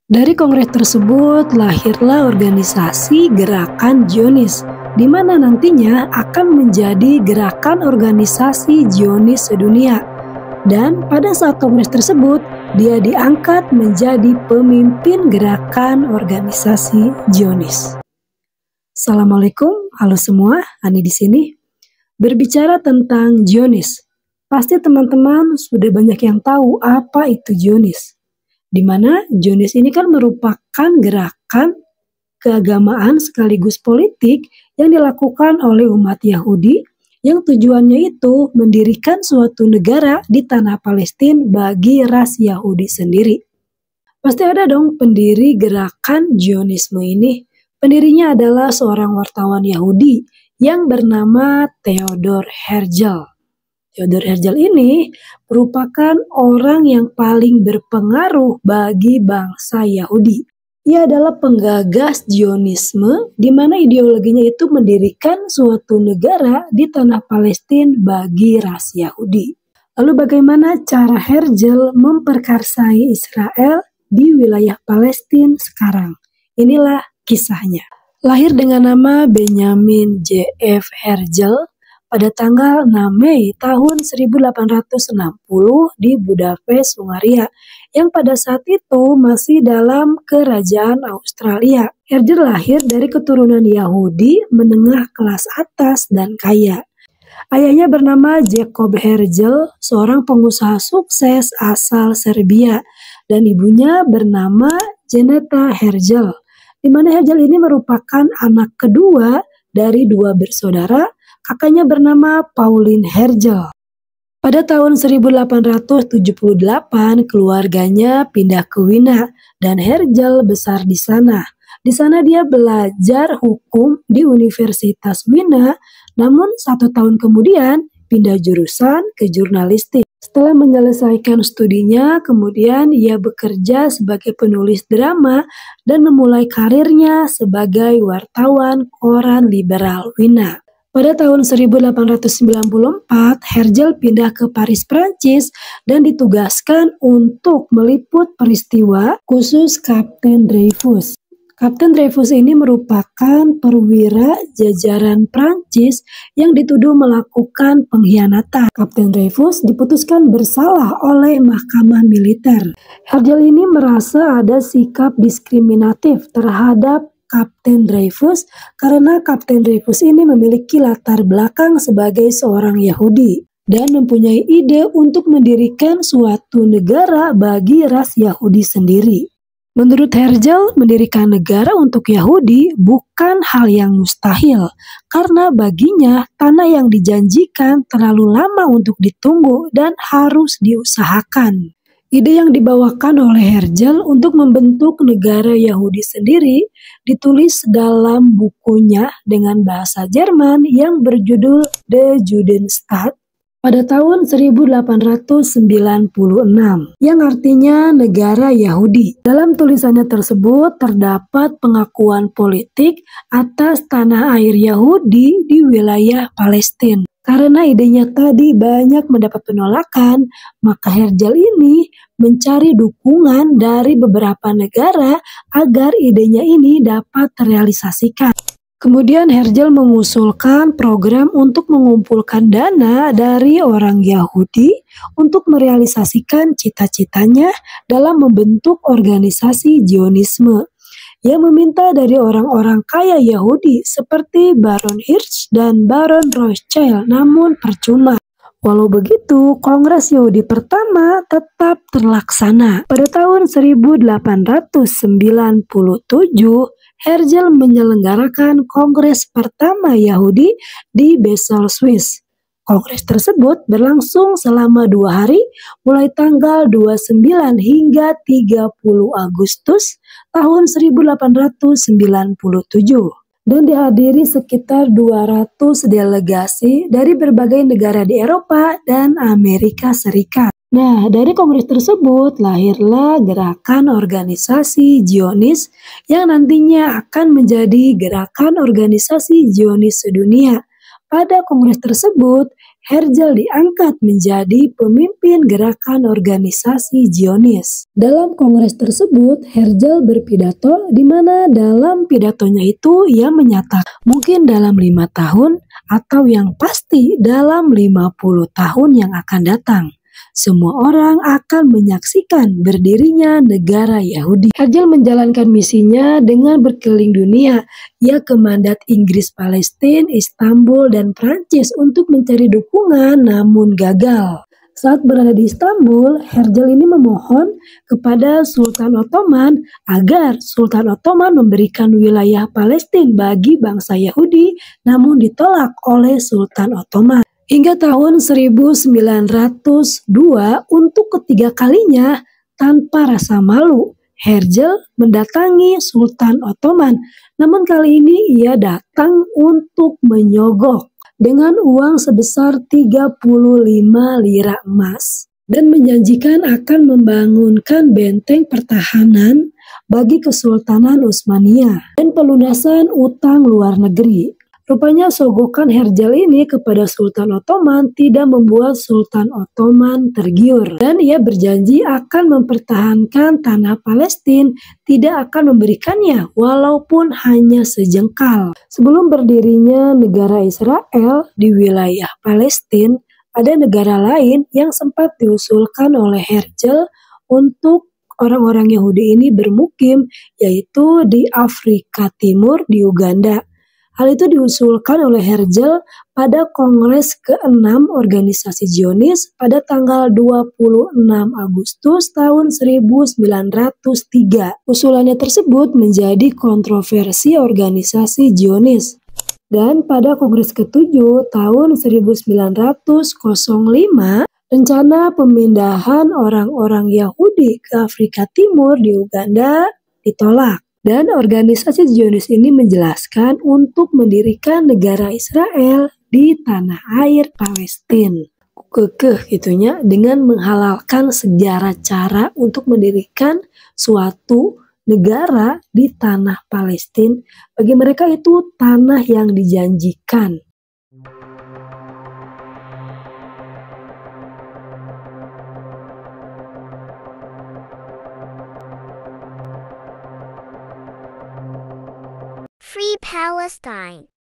Dari kongres tersebut lahirlah organisasi Gerakan Zionis, di mana nantinya akan menjadi Gerakan Organisasi Zionis Sedunia. Dan pada saat kongres tersebut, dia diangkat menjadi pemimpin Gerakan Organisasi Zionis. Assalamualaikum, halo semua, Ani di sini. Berbicara tentang Zionis, pasti teman-teman sudah banyak yang tahu apa itu Zionis. Di mana Zionis ini kan merupakan gerakan keagamaan sekaligus politik yang dilakukan oleh umat Yahudi yang tujuannya itu mendirikan suatu negara di tanah Palestina bagi ras Yahudi sendiri. Pasti ada dong pendiri gerakan Zionisme ini. Pendirinya adalah seorang wartawan Yahudi yang bernama Theodor Herzl. Theodor Herzl ini merupakan orang yang paling berpengaruh bagi bangsa Yahudi. Ia adalah penggagas Zionisme, di mana ideologinya itu mendirikan suatu negara di tanah Palestina bagi ras Yahudi. Lalu bagaimana cara Herzl memperkasai Israel di wilayah Palestina sekarang? Inilah kisahnya. Lahir dengan nama Benjamin J.F. Herzl pada tanggal 6 Mei tahun 1860 di Budapest, Hungaria, yang pada saat itu masih dalam kerajaan Australia. Herzl lahir dari keturunan Yahudi menengah kelas atas dan kaya. Ayahnya bernama Jacob Herzl, seorang pengusaha sukses asal Serbia, dan ibunya bernama Janeta Herzl, di mana Herzl ini merupakan anak kedua dari dua bersaudara. Kakaknya bernama Pauline Herzl. Pada tahun 1878, keluarganya pindah ke Wina dan Herzl besar di sana. Di sana dia belajar hukum di Universitas Wina, namun 1 tahun kemudian pindah jurusan ke jurnalistik. Setelah menyelesaikan studinya, kemudian ia bekerja sebagai penulis drama dan memulai karirnya sebagai wartawan koran liberal Wina. Pada tahun 1894, Herzl pindah ke Paris, Prancis dan ditugaskan untuk meliput peristiwa khusus Kapten Dreyfus. Kapten Dreyfus ini merupakan perwira jajaran Prancis yang dituduh melakukan pengkhianatan. Kapten Dreyfus diputuskan bersalah oleh mahkamah militer. Herzl ini merasa ada sikap diskriminatif terhadap Kapten Dreyfus karena Kapten Dreyfus ini memiliki latar belakang sebagai seorang Yahudi dan mempunyai ide untuk mendirikan suatu negara bagi ras Yahudi sendiri. Menurut Herzl, mendirikan negara untuk Yahudi bukan hal yang mustahil karena baginya tanah yang dijanjikan terlalu lama untuk ditunggu dan harus diusahakan. Ide yang dibawakan oleh Herzl untuk membentuk negara Yahudi sendiri ditulis dalam bukunya dengan bahasa Jerman yang berjudul The Judenstaat pada tahun 1896, yang artinya negara Yahudi. Dalam tulisannya tersebut terdapat pengakuan politik atas tanah air Yahudi di wilayah Palestina. Karena idenya tadi banyak mendapat penolakan, maka Herzl ini mencari dukungan dari beberapa negara agar idenya ini dapat terrealisasikan. Kemudian Herzl mengusulkan program untuk mengumpulkan dana dari orang Yahudi untuk merealisasikan cita-citanya dalam membentuk organisasi Zionisme. Ia meminta dari orang-orang kaya Yahudi seperti Baron Hirsch dan Baron Rothschild, namun percuma. Walau begitu, Kongres Yahudi pertama tetap terlaksana. Pada tahun 1897, Herzl menyelenggarakan Kongres pertama Yahudi di Basel, Swiss. Kongres tersebut berlangsung selama 2 hari, mulai tanggal 29 hingga 30 Agustus tahun 1897. Dan dihadiri sekitar 200 delegasi dari berbagai negara di Eropa dan Amerika Serikat. Nah, dari kongres tersebut lahirlah gerakan organisasi Zionis yang nantinya akan menjadi Gerakan Organisasi Zionis Sedunia. Pada kongres tersebut, Herzl diangkat menjadi pemimpin gerakan organisasi Zionis. Dalam kongres tersebut, Herzl berpidato di mana dalam pidatonya itu ia menyatakan mungkin dalam 5 tahun atau yang pasti dalam 50 tahun yang akan datang, semua orang akan menyaksikan berdirinya negara Yahudi. Herzl menjalankan misinya dengan berkeliling dunia. Ia ke mandat Inggris, Palestina, Istanbul, dan Prancis untuk mencari dukungan namun gagal. Saat berada di Istanbul, Herzl ini memohon kepada Sultan Ottoman agar Sultan Ottoman memberikan wilayah Palestina bagi bangsa Yahudi, namun ditolak oleh Sultan Ottoman. Hingga tahun 1902, untuk ketiga kalinya, tanpa rasa malu, Herzl mendatangi Sultan Ottoman. Namun kali ini ia datang untuk menyogok dengan uang sebesar 35 lira emas dan menjanjikan akan membangunkan benteng pertahanan bagi Kesultanan Utsmaniyah dan pelunasan utang luar negeri. Rupanya sogokan Herzl ini kepada Sultan Ottoman tidak membuat Sultan Ottoman tergiur dan ia berjanji akan mempertahankan tanah Palestina, tidak akan memberikannya walaupun hanya sejengkal. Sebelum berdirinya negara Israel di wilayah Palestina, ada negara lain yang sempat diusulkan oleh Herzl untuk orang-orang Yahudi ini bermukim, yaitu di Afrika Timur, di Uganda. Hal itu diusulkan oleh Herzl pada Kongres ke-6 Organisasi Zionis pada tanggal 26 Agustus tahun 1903. Usulannya tersebut menjadi kontroversi organisasi Zionis. Dan pada Kongres ke-7 tahun 1905, rencana pemindahan orang-orang Yahudi ke Afrika Timur di Uganda ditolak. Dan organisasi Zionis ini menjelaskan untuk mendirikan negara Israel di tanah air Palestina. Kekeh gitunya dengan menghalalkan segala cara untuk mendirikan suatu negara di tanah Palestina. Bagi mereka itu tanah yang dijanjikan. Free Palestine.